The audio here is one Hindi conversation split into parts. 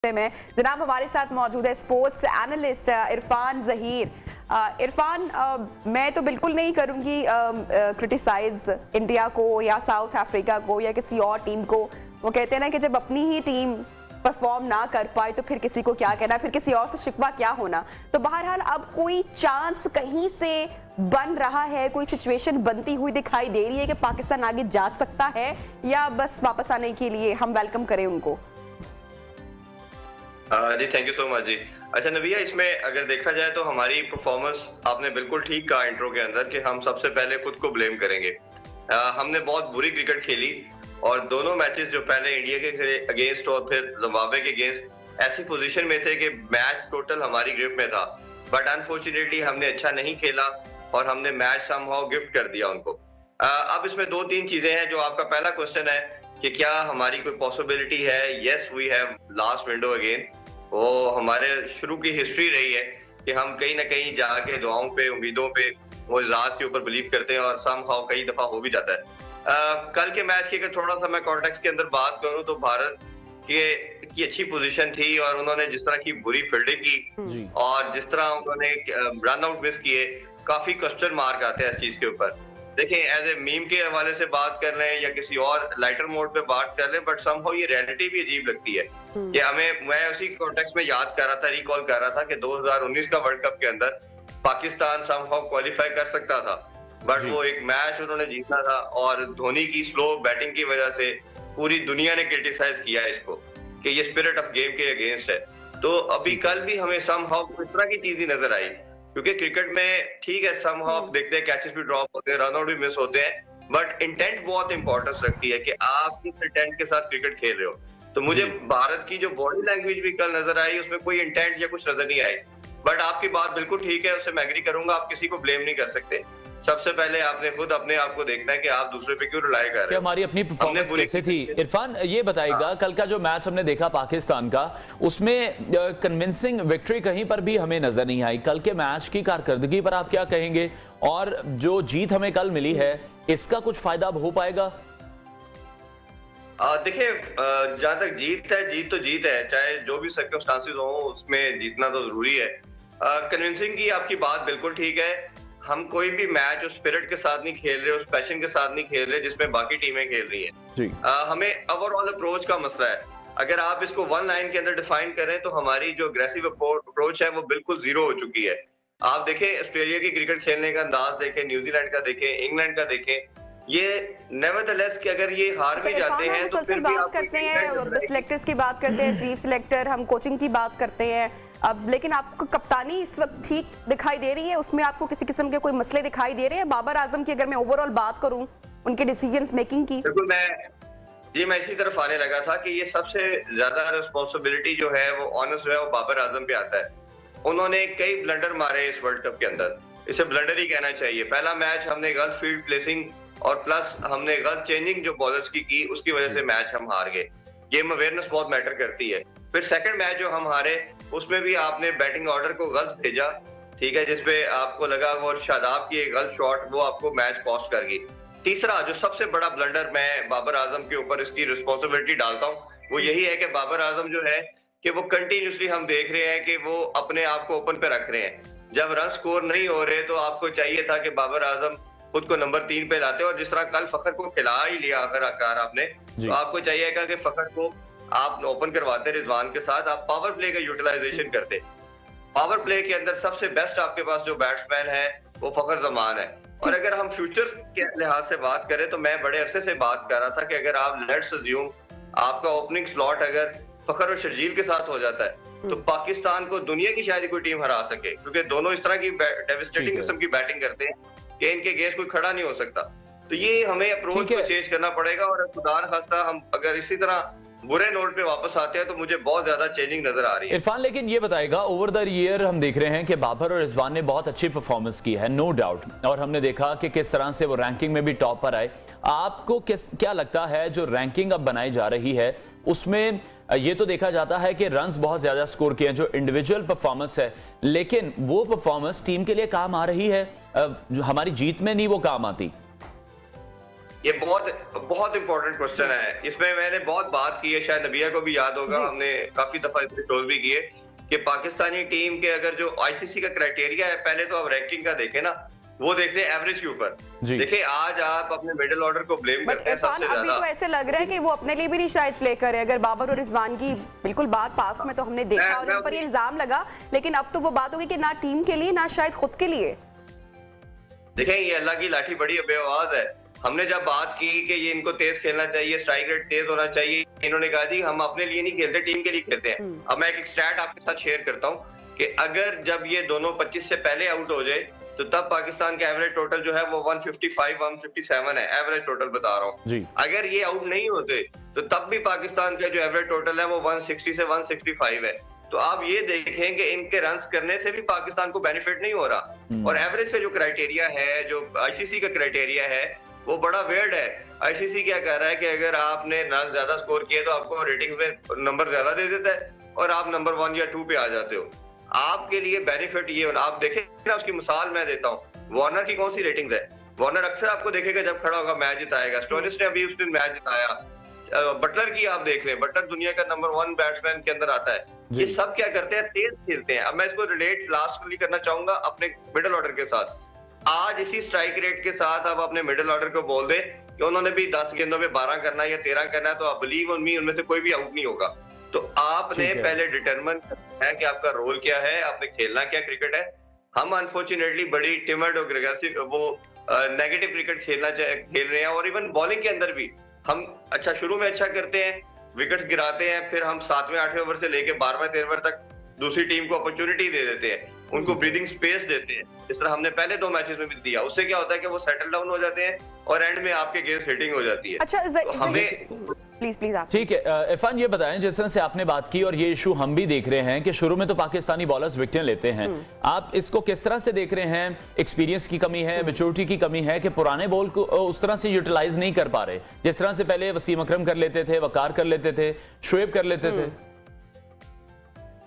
में जनाब हमारे साथ मौजूद है स्पोर्ट्स एनालिस्ट इरफान जहीर। इरफान, मैं तो बिल्कुल नहीं करूंगी क्रिटिसाइज इंडिया को या साउथ अफ्रीका को या किसी और टीम को। वो कहते हैं ना कि जब अपनी ही टीम परफॉर्म ना कर पाए तो फिर किसी को क्या कहना, फिर किसी और से शिकवा क्या होना। तो बहरहाल अब कोई चांस कहीं से बन रहा है, कोई सिचुएशन बनती हुई दिखाई दे रही है कि पाकिस्तान आगे जा सकता है या बस वापस आने के लिए हम वेलकम करें उनको? जी थैंक यू सो मच जी। अच्छा नविया, इसमें अगर देखा जाए तो हमारी परफॉर्मेंस आपने बिल्कुल ठीक कहा इंट्रो के अंदर कि हम सबसे पहले खुद को ब्लेम करेंगे। हमने बहुत बुरी क्रिकेट खेली और दोनों मैचेस जो पहले इंडिया के अगेंस्ट और फिर जिम्बाब्वे के अगेंस्ट ऐसी पोजीशन में थे कि मैच टोटल हमारी ग्रिप में था, बट अनफॉर्चुनेटली हमने अच्छा नहीं खेला और हमने मैच समहाउ गिफ्ट कर दिया उनको। अब इसमें दो तीन चीजें हैं। जो आपका पहला क्वेश्चन है कि क्या हमारी कोई पॉसिबिलिटी है, yes we have last window again. वो हमारे शुरू की हिस्ट्री रही है कि हम कहीं ना कहीं जाके दुआओं पे, उम्मीदों पे, वो राज के ऊपर बिलीव करते हैं और समहाउ कई दफा हो भी जाता है। कल के मैच की अगर थोड़ा सा मैं कॉन्टेक्स्ट के अंदर बात करूं तो भारत की अच्छी पोजीशन थी और उन्होंने जिस तरह की बुरी फील्डिंग की और जिस तरह उन्होंने रन आउट मिस किए, काफी क्वेश्चन मार्क आते हैं इस चीज के ऊपर। देखें, एज ए मीम के हवाले से बात कर लें या किसी और लाइटर मोड पे बात कर लें, बट समहाउ ये रियलिटी भी अजीब लगती है कि हमें, मैं उसी कॉन्टेक्स्ट में याद कर रहा था, रिकॉल कर रहा था कि 2019 का वर्ल्ड कप के अंदर पाकिस्तान समहाउ क्वालिफाई कर सकता था, बट वो एक मैच उन्होंने जीतना था और धोनी की स्लो बैटिंग की वजह से पूरी दुनिया ने क्रिटिसाइज किया इसको कि ये स्पिरिट ऑफ गेम के अगेंस्ट है। तो अभी कल भी हमें समहाउ इस तरह की चीज ही नजर आई, क्योंकि क्रिकेट में ठीक है समहाउ देखते हैं कैचेस भी ड्रॉप होते हैं, रन आउट भी मिस होते हैं, बट इंटेंट बहुत इंपॉर्टेंस रखती है कि आप किस इंटेंट के साथ क्रिकेट खेल रहे हो। तो मुझे भारत की जो बॉडी लैंग्वेज भी कल नजर आई, उसमें कोई इंटेंट या कुछ नजर नहीं आई। बट आपकी बात बिल्कुल ठीक है, उससे मैं एग्री करूंगा। आप किसी को ब्लेम नहीं कर सकते। सबसे पहले आपने खुद अपने आप को देखना है कि आप दूसरे पे क्यों रिलाई कर रहे हो। हमारी अपनी परफॉर्मेंस कैसे थी? इरफान ये बताइएगा, कल का जो मैच हमने देखा पाकिस्तान का, उसमें कन्विंसिंग विक्ट्री कहीं पर भी हमें नजर नहीं आई। कल के मैच की कारकर्दगी पर आप क्या कहेंगे और जो जीत हमें कल मिली है इसका कुछ फायदा हो पाएगा? देखिए, जहां तक जीत है, जीत तो जीत है, चाहे जो भी सर्कमस्टांसेस हो उसमें जीतना तो जरूरी है। कन्विंसिंग की आपकी बात बिल्कुल ठीक है। हम कोई भी मैच उस स्पिरिट के साथ नहीं खेल रहे, उस पैशन के साथ नहीं खेल रहे जिसमें बाकी टीमें खेल रही हैं। हमें ओवरऑल अप्रोच का मसला है। अगर आप इसको वन लाइन के अंदर डिफाइन करें तो हमारी जो अग्रेसिव अप्रोच है वो बिल्कुल जीरो हो चुकी है। आप देखें, ऑस्ट्रेलिया की क्रिकेट खेलने का अंदाज देखें, न्यूजीलैंड का देखें, इंग्लैंड का देखें, ये नेवरदलेस कि अगर ये हार भी जाते हैं तो फिर भी बात करते हैं, सिलेक्टर्स की बात करते हैं, चीफ सिलेक्टर, हम कोचिंग की बात करते हैं अब, लेकिन आपको कप्तानी इस वक्त ठीक दिखाई दे रही है? उसमें आपको किसी किस्म के कोई मसले दिखाई दे रहे हैं? बाबर आजम की अगर मैं ओवरऑल बात करूं उनके डिसीजंस मेकिंग की, बिल्कुल मैं इसी तरफ आने लगा था कि ये सबसे ज्यादा रिस्पॉन्सिबिलिटी जो है वो ऑनर्स जो है वो बाबर आजम पे आता है। उन्होंने कई ब्लंडर मारे इस वर्ल्ड कप के अंदर, इसे ब्लंडर ही कहना चाहिए। पहला मैच हमने गलत फील्ड प्लेसिंग और प्लस हमने गलत चेंजिंग जो बॉलर्स की उसकी वजह से मैच हम हार गए। गेम अवेयरनेस बहुत मैटर करती है। फिर सेकंड मैच जो हम हारे उसमें भी आपने बैटिंग ऑर्डर को गलत भेजा, ठीक है, जिसपे आपको लगा वो शादाब की एक गलत शॉट वो आपको मैच कॉस्ट कर गई। तीसरा जो सबसे बड़ा ब्लंडर मैं बाबर आजम के ऊपर इसकी रिस्पॉन्सिबिलिटी डालता हूँ वो यही है कि बाबर आजम जो है कि वो कंटिन्यूसली हम देख रहे हैं कि वो अपने आप को ओपन पे रख रहे हैं। जब रन स्कोर नहीं हो रहे तो आपको चाहिए था कि बाबर आजम खुद को नंबर 3 पे लाते, और जिस तरह कल फखर को खिला ही लिया आखिरकार आपने, तो आपको चाहिए कि फखर को आप ओपन करवाते रिजवान के साथ, आप पावर प्ले का यूटिलाइजेशन करते। पावर प्ले के अंदर सबसे बेस्ट आपके पास जो बैट्समैन है वो फखर जमान है। और अगर हम फ्यूचर के लिहाज से बात करें तो मैं बड़े अरसे से बात कर रहा था कि अगर आप लेट्स अज्यूम आपका ओपनिंग स्लॉट अगर फखर और शर्जील के साथ हो जाता है तो पाकिस्तान को दुनिया की शायद कोई टीम हरा सके, क्योंकि दोनों इस तरह की डेविस्टेटिंग किस्म की बैटिंग करते हैं कि इनके अगेंस्ट कोई खड़ा नहीं हो सकता। तो ये हमें अप्रोच को चेंज करना पड़ेगा और खुदा न खास्ता हम अगर इसी तरह बुरे नोट पे वापस आते हैं तो मुझे बहुत ज्यादा चेंजिंग नजर आ रही है। इरफान, लेकिन ये बताएगा, ओवर द ईयर हम देख रहे हैं कि बाबर और रिजवान ने बहुत अच्छी परफॉर्मेंस की है, नो डाउट, और हमने देखा कि किस तरह से वो रैंकिंग में भी टॉप पर आए। आपको क्या लगता है जो रैंकिंग अब बनाई जा रही है उसमें ये तो देखा जाता है कि रन्स बहुत ज्यादा स्कोर किए हैं, जो इंडिविजुअल परफॉर्मेंस है, लेकिन वो परफॉर्मेंस टीम के लिए काम आ रही है? हमारी जीत में नहीं वो काम आती? ये बहुत बहुत इंपॉर्टेंट क्वेश्चन है। इसमें मैंने बहुत बात की है, शायद नबिया को भी याद होगा, हमने काफी दफा इस पे शोज भी किए कि पाकिस्तानी टीम के अगर जो आईसीसी का क्राइटेरिया है, पहले तो आप रैंकिंग का देखें ना, वो देखते हैं एवरेज के ऊपर। देखिए आज आप अपने मिडिल ऑर्डर को ब्लेम करते हैं सबसे ज्यादा। अभी तो ऐसे लग रहा है कि वो अपने लिए भी नहीं शायद प्ले करे। अगर बाबर और रिजवान की बिल्कुल बात पास में तो हमने देखा और उन पर ये इल्जाम लगा, लेकिन अब तो वो बात होगी कि ना टीम के लिए ना शायद खुद के लिए। देखें ये अल्लाह की लाठी बड़ी बेआवाज है। हमने जब बात की कि ये इनको तेज खेलना चाहिए, स्ट्राइक रेट तेज होना चाहिए, इन्होंने कहा जी हम अपने लिए नहीं खेलते, टीम के लिए खेलते हैं। अब मैं एक स्टैट आपके साथ शेयर करता हूँ कि अगर जब ये दोनों 25 से पहले आउट हो जाए तो तब पाकिस्तान का एवरेज टोटल जो है वो 155 157 है, एवरेज टोटल बता रहा हूँ। अगर ये आउट नहीं होते तो तब भी पाकिस्तान का जो एवरेज टोटल है वो 160 से 165 है। तो आप ये देखें कि इनके रन्स करने से भी पाकिस्तान को बेनिफिट नहीं हो रहा। और एवरेज का जो क्राइटेरिया है, जो आईसीसी का क्राइटेरिया है, वो बड़ा वेयर्ड है। आईसीसी क्या कह रहा है कि अगर आपने रन ज्यादा स्कोर किए तो आपको रेटिंग में नंबर ज्यादा दे देता है और आप नंबर 1 या 2 पे आ जाते हो। आपके लिए बेनिफिट ये होना, आप देखें ना, उसकी मिसाल मैं देता हूँ, वार्नर की कौन सी रेटिंग्स है? वार्नर अक्सर आपको देखेगा जब खड़ा होगा मैच जिताएगा। स्टोनिस ने अभी उस दिन मैच जिताया। बटलर की आप देख लें, बटलर दुनिया का नंबर 1 बैट्समैन के अंदर आता है। ये सब क्या करते हैं? तेज खेलते हैं। अब मैं इसको रिलेट लास्ट करना चाहूंगा अपने मिडिल ऑर्डर के साथ। आज इसी स्ट्राइक रेट के साथ आप अपने मिडिल ऑर्डर को बोल दें कि उन्होंने भी 10 गेंदों में 12 करना है या 13 करना है, तो आप बिलीव ऑन मी उनमें से कोई भी आउट नहीं होगा। तो आपने पहले डिटरमिन करना है कि आपका रोल क्या है, आपने खेलना क्या क्रिकेट है। हम अनफॉर्चुनेटली बड़ी टिमर्ड और ग्रेसिव वो नेगेटिव क्रिकेट खेल रहे हैं। और इवन बॉलिंग के अंदर भी हम अच्छा शुरू में अच्छा करते हैं, विकेट्स गिराते हैं, फिर हम 7वें 8वें ओवर से लेके 12वें 13वें तक दूसरी टीम को अपॉर्चुनिटी दे देते हैं, उनको ब्रीदिंग स्पेस देते हैं, जिस तरह हमने पहले 2 मैचेस में भी दिया। उससे क्या होता है कि वो सेटल डाउन हो जाते हैं और एंड में आपके अगेंस्ट हिटिंग हो जाती है। अच्छा तो हमें प्लीज आप ठीक है। इरफान ये बताएं, जिस तरह से आपने बात की और ये इशू हम भी देख रहे हैं कि शुरू में तो पाकिस्तानी बॉलर्स विकेटें लेते हैं, आप इसको किस तरह से देख रहे हैं? एक्सपीरियंस की कमी है, मैच्योरिटी की कमी है कि पुराने बॉल को उस तरह से यूटिलाइज नहीं कर पा रहे, जिस तरह से पहले वसीम अकरम कर लेते थे, वकार कर लेते थे, शोएब कर लेते थे?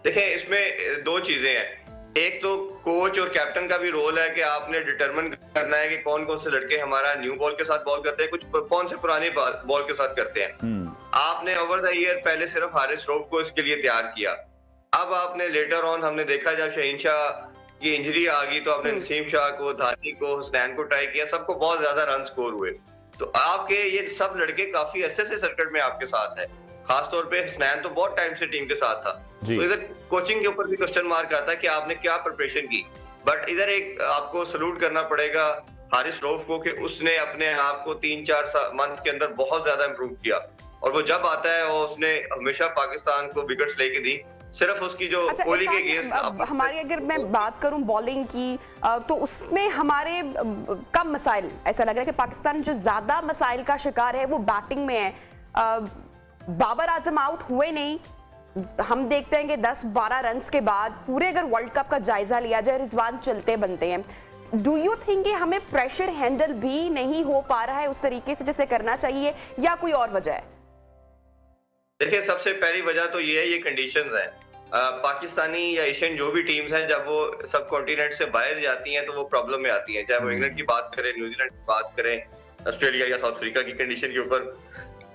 देखिए इसमें 2 चीजें हैं। एक तो कोच और कैप्टन का भी रोल है कि आपने डिटरमिन करना है कि कौन कौन से लड़के हमारा न्यू बॉल के साथ बॉल करते हैं, कुछ कौन से पुराने बॉल के साथ करते हैं। आपने ओवर द ईयर पहले सिर्फ हारिस रऊफ को इसके लिए तैयार किया। अब आपने लेटर ऑन हमने देखा जब शहीन शाह की इंजरी आ गई तो आपने नसीम शाह को, धानी को, हुसनैन को ट्राई किया, सबको बहुत ज्यादा रन स्कोर हुए। तो आपके ये सब लड़के काफी अरसे से सर्किट में आपके साथ है। खासतौर पे हुसनैन तो बहुत टाइम से टीम के साथ था। तो इधर कोचिंग के ऊपर भी क्वेश्चन मार्क आता है कि आपने क्या प्रिपरेशन की। बट इधर एक आपको सल्यूट करना पड़ेगा हारिस रऊफ को कि उसने अपने आप को 3-4 मंथ के अंदर बहुत ज्यादा इंप्रूव किया। और वो जब आता है और उसने हमेशा पाकिस्तान को विकेट्स लेके दी, सिर्फ उसकी जो कोहली के अगेंस्ट हमारी अगर मैं बात करूं बॉलिंग की तो उसमें हमारे कम मसाइल, ऐसा लग रहा है कि पाकिस्तान जो ज्यादा मसाइल का शिकार है वो बैटिंग में है। बाबर आजम आउट हुए नहीं, हम देखते हैं कि 10-12 रन के बाद पूरे अगर वर्ल्ड कप का जायजा लिया जाए रिजवान चलते बनते हैं। डू यू थिंक कि हमें प्रेशर हैंडल भी नहीं हो पा रहा है उस तरीके से जैसे करना चाहिए, या कोई और वजह है? देखिए सबसे पहली वजह तो ये है, ये कंडीशंस हैं। पाकिस्तानी या एशियन जो भी टीम्स हैं जब वो सब कॉन्टिनेंट से बाहर जाती हैं तो वो प्रॉब्लम में आती हैं। चाहे वो इंग्लैंड की बात करें, न्यूजीलैंड की बात करें, ऑस्ट्रेलिया या साउथ अफ्रीका की कंडीशन के ऊपर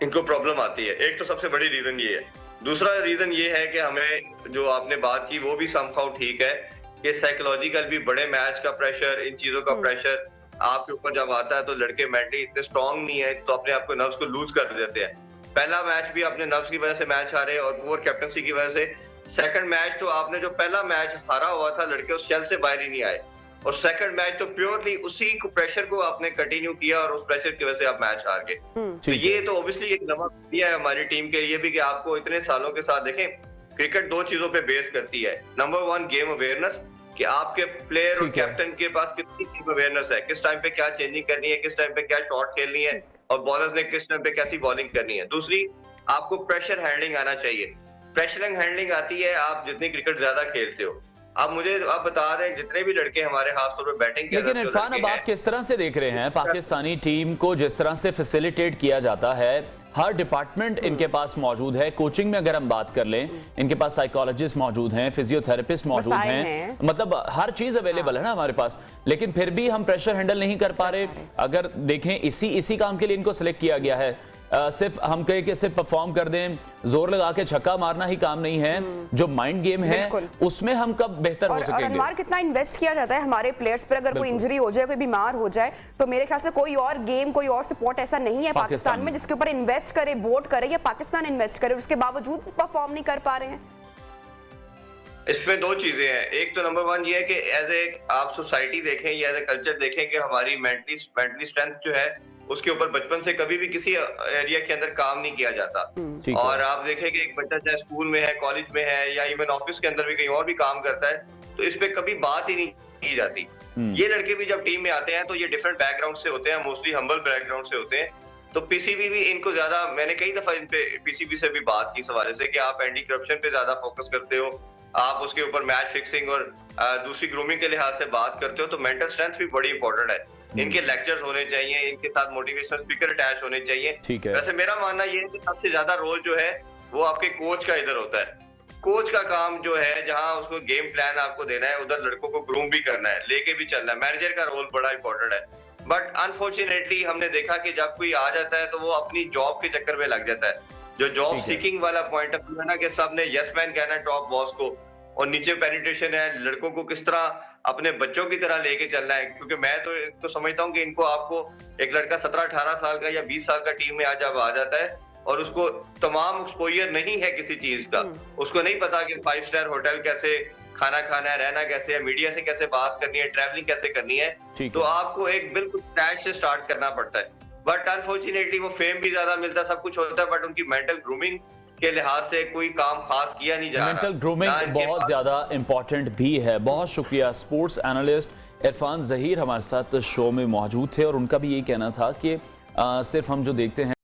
इनको प्रॉब्लम आती है। एक तो सबसे बड़ी रीजन ये है। दूसरा रीजन ये है कि हमें जो आपने बात की वो भी समहाउ ठीक है कि साइकोलॉजिकल भी बड़े मैच का प्रेशर, इन चीजों का प्रेशर आपके ऊपर जब आता है तो लड़के मेंटली इतने स्ट्रांग नहीं है तो अपने आप को नर्व्स को लूज कर देते हैं। पहला मैच भी अपने नर्व्स की वजह से मैच हारे और पुअर कैप्टनसी की वजह से। सेकंड मैच तो आपने जो पहला मैच हारा हुआ था, लड़के उस शेल से बाहर ही नहीं आए। और सेकंड मैच तो प्योरली उसी प्रेशर को आपने कंटिन्यू किया और उस प्रेशर की वजह से आप मैच हार गए। तो ये तो ऑब्वियसली एक नवा दिया है हमारी टीम के लिए भी कि आपको इतने सालों के साथ देखें, क्रिकेट 2 चीजों पे बेस करती है। नंबर 1 गेम अवेयरनेस, कि आपके प्लेयर और कैप्टन के पास कितनी गेम अवेयरनेस है, किस टाइम पे क्या चेंजिंग करनी है, किस टाइम पे क्या शॉट खेलनी है और बॉलर्स ने किस टाइम पे कैसी बॉलिंग करनी है। दूसरी, आपको प्रेशर हैंडलिंग आना चाहिए। प्रेशर हैंडलिंग आती है आप जितनी क्रिकेट ज्यादा खेलते हो। अब मुझे आप बता दें जितने भी लड़के हमारे खासतौर पर बैटिंग के, लेकिन इरफान अब आप किस तरह से देख रहे हैं पाकिस्तानी टीम को जिस तरह से फैसिलिटेट किया जाता है हर डिपार्टमेंट इनके पास मौजूद है। कोचिंग में अगर हम बात कर लें, इनके पास साइकोलॉजिस्ट मौजूद हैं, फिजियोथेरेपिस्ट मौजूद हैं, मतलब हर चीज अवेलेबल है ना हमारे पास। लेकिन फिर भी हम प्रेशर हैंडल नहीं कर पा रहे। अगर देखें इसी काम के लिए इनको सिलेक्ट किया गया है। सिर्फ हम कहें कि सिर्फ परफॉर्म कर दें, जोर लगा के छक्का मारना ही काम नहीं है। जो माइंड गेम है उसमें हम कब बेहतर हो सकेंगे। अनवर, कितना इन्वेस्ट किया जाता है हमारे प्लेयर्स पर। अगर कोई इंजरी हो जाए, कोई बीमार हो जाए, तो मेरे ख्याल से कोई और गेम, कोई और सपोर्ट ऐसा नहीं है पाकिस्तान में जिसके ऊपर इन्वेस्ट करे, वोट करे या पाकिस्तान इन्वेस्ट करे, उसके बावजूद परफॉर्म नहीं कर पा रहे हैं। इसमें दो चीजें हैं। एक तो नंबर वन ये है कि एज ए आप सोसाइटी देखें या एज ए कल्चर देखें कि हमारी मेंटली स्ट्रेंथ जो है उसके ऊपर बचपन से कभी भी किसी एरिया के अंदर काम नहीं किया जाता। और आप देखें कि एक बच्चा चाहे स्कूल में है, कॉलेज में है या इवन ऑफिस के अंदर भी कहीं और भी काम करता है, तो इस पे कभी बात ही नहीं की जाती। ये लड़के भी जब टीम में आते हैं तो ये डिफरेंट बैकग्राउंड से होते हैं, मोस्टली हम्बल बैकग्राउंड से होते हैं। तो पीसीबी भी इनको ज्यादा, मैंने कई दफा इन पे पीसीबी से भी बात की इस हवाले से कि आप एंटी करप्शन पे ज्यादा फोकस करते हो, आप उसके ऊपर मैच फिक्सिंग और दूसरी ग्रूमिंग के लिहाज से बात करते हो, तो मेंटल स्ट्रेंथ भी बड़ी इंपॉर्टेंट है। इनके लेक्चर्स होने चाहिए, इनके साथ मोटिवेशनल स्पीकर अटैच होने चाहिए। वैसे मेरा मानना ये है कि सबसे ज्यादा रोल जो है वो आपके कोच का इधर होता है। कोच का काम जो है, जहां उसको गेम प्लान आपको देना है, उधर लड़कों को ग्रूम भी करना है, लेके भी चलना है। मैनेजर का रोल बड़ा इंपॉर्टेंट है। बट अनफॉर्चुनेटली हमने देखा कि जब कोई आ जाता है तो वो अपनी जॉब के चक्कर में लग जाता है। जो जॉब सीकिंग वाला पॉइंट ऑफ व्यू है ना, कि सबने यस मैन कहना है टॉप बॉस को, और नीचे पेनिट्रेशन है, लड़कों को किस तरह अपने बच्चों की तरह लेके चलना है। क्योंकि मैं तो समझता हूँ कि इनको, आपको एक लड़का 17-18 साल का या 20 साल का टीम में जब आ जाता है और उसको तमाम एक्सपोजर नहीं है किसी चीज का, उसको नहीं पता कि 5 स्टार होटल कैसे खाना खाना है, रहना कैसे है, मीडिया से कैसे बात करनी है, ट्रैवलिंग कैसे करनी है, तो आपको एक बिल्कुल स्क्रैच से स्टार्ट करना पड़ता है। बट अनफॉर्चुनेटली वो फेम भी ज्यादा मिलता है, सब कुछ होता है, बट उनकी मेंटल ग्रूमिंग के लिहाज से कोई काम खास किया नहीं जा रहा। मेंटल ग्रूमिंग बहुत ज्यादा इंपॉर्टेंट भी है। बहुत शुक्रिया। स्पोर्ट्स एनालिस्ट इरफान ज़हीर हमारे साथ शो में मौजूद थे और उनका भी यही कहना था कि सिर्फ हम जो देखते हैं